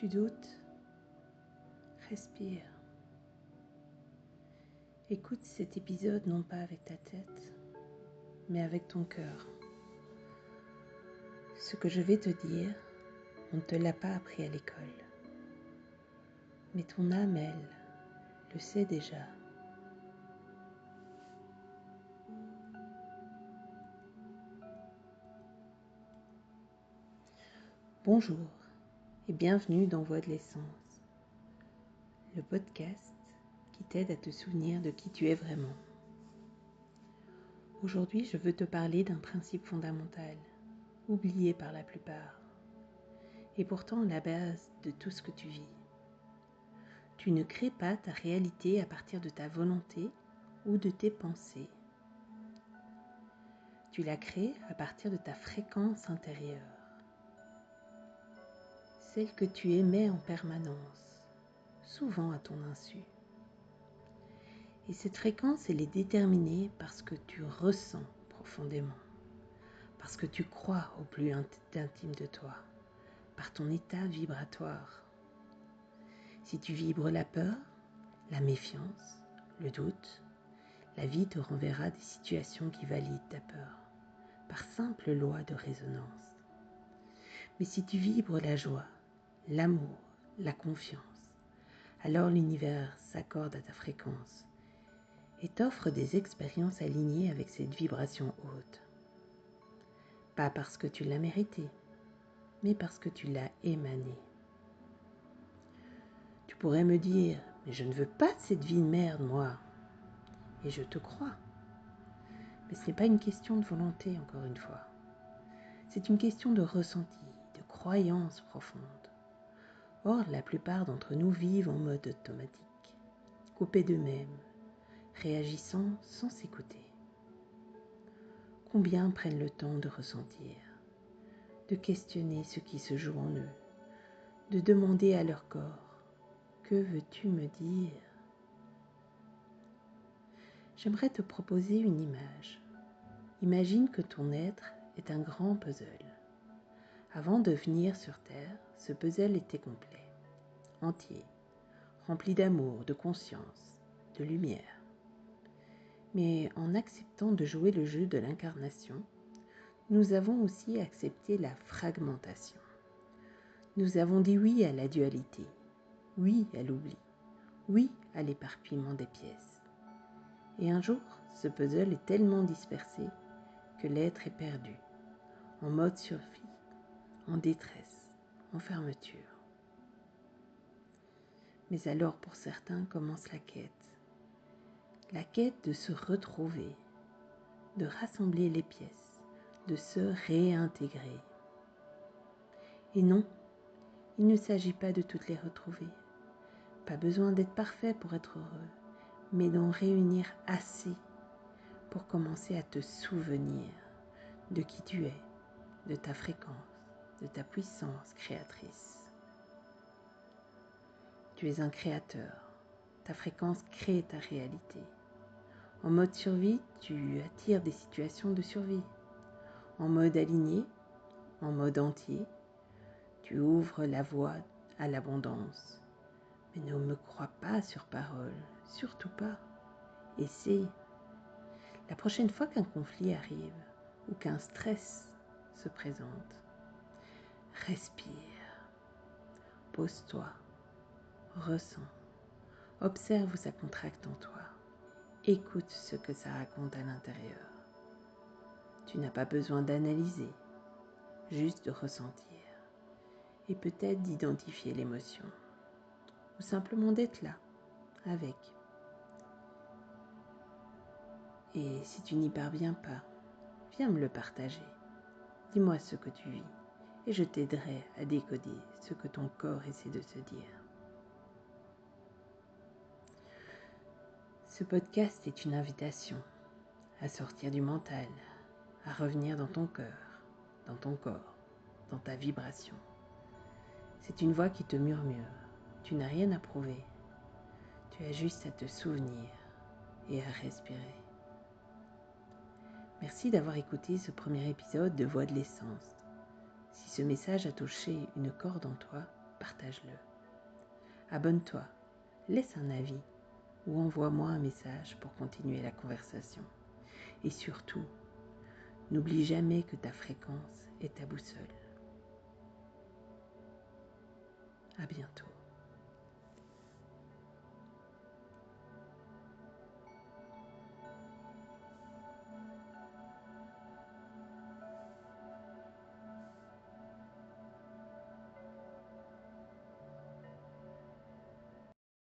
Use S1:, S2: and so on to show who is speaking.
S1: Tu doutes? Respire. Écoute cet épisode non pas avec ta tête, mais avec ton cœur. Ce que je vais te dire, on ne te l'a pas appris à l'école. Mais ton âme, elle, le sait déjà. Bonjour et bienvenue dans Voix de l'essence, le podcast qui t'aide à te souvenir de qui tu es vraiment. Aujourd'hui, je veux te parler d'un principe fondamental, oublié par la plupart, et pourtant la base de tout ce que tu vis. Tu ne crées pas ta réalité à partir de ta volonté ou de tes pensées. Tu la crées à partir de ta fréquence intérieure, celle que tu émets en permanence, souvent à ton insu. Et cette fréquence, elle est déterminée par ce que tu ressens profondément, parce que tu crois au plus intime de toi, par ton état vibratoire. Si tu vibres la peur, la méfiance, le doute, la vie te renverra des situations qui valident ta peur, par simple loi de résonance. Mais si tu vibres la joie, l'amour, la confiance, alors l'univers s'accorde à ta fréquence et t'offre des expériences alignées avec cette vibration haute. Pas parce que tu l'as mérité, mais parce que tu l'as émané. Tu pourrais me dire, mais je ne veux pas de cette vie de merde, moi. Et je te crois. Mais ce n'est pas une question de volonté, encore une fois. C'est une question de ressenti, de croyance profonde. Or, la plupart d'entre nous vivent en mode automatique, coupés d'eux-mêmes, réagissant sans s'écouter. Combien prennent le temps de ressentir, de questionner ce qui se joue en eux, de demander à leur corps « Que veux-tu me dire ?» J'aimerais te proposer une image. Imagine que ton être est un grand puzzle. Avant de venir sur Terre, ce puzzle était complet, entier, rempli d'amour, de conscience, de lumière. Mais en acceptant de jouer le jeu de l'incarnation, nous avons aussi accepté la fragmentation. Nous avons dit oui à la dualité, oui à l'oubli, oui à l'éparpillement des pièces. Et un jour, ce puzzle est tellement dispersé que l'être est perdu, en mode survie, en détresse, en fermeture. Mais alors pour certains commence la quête de se retrouver, de rassembler les pièces, de se réintégrer. Et non, il ne s'agit pas de toutes les retrouver, pas besoin d'être parfait pour être heureux, mais d'en réunir assez pour commencer à te souvenir de qui tu es, de ta fréquence, de ta puissance créatrice. Tu es un créateur. Ta fréquence crée ta réalité. En mode survie, tu attires des situations de survie. En mode aligné, en mode entier, tu ouvres la voie à l'abondance. Mais ne me crois pas sur parole, surtout pas. Essaie. La prochaine fois qu'un conflit arrive ou qu'un stress se présente, respire, pose-toi, ressens, observe où ça contracte en toi. Écoute ce que ça raconte à l'intérieur. Tu n'as pas besoin d'analyser, juste de ressentir et peut-être d'identifier l'émotion ou simplement d'être là, avec. Et si tu n'y parviens pas, viens me le partager. Dis-moi ce que tu vis et je t'aiderai à décoder ce que ton corps essaie de te dire. Ce podcast est une invitation à sortir du mental, à revenir dans ton cœur, dans ton corps, dans ta vibration. C'est une voix qui te murmure. Tu n'as rien à prouver. Tu as juste à te souvenir et à respirer. Merci d'avoir écouté ce premier épisode de Voix de l'essence. Si ce message a touché une corde en toi, partage-le. Abonne-toi, laisse un avis ou envoie-moi un message pour continuer la conversation. Et surtout, n'oublie jamais que ta fréquence est ta boussole. À bientôt.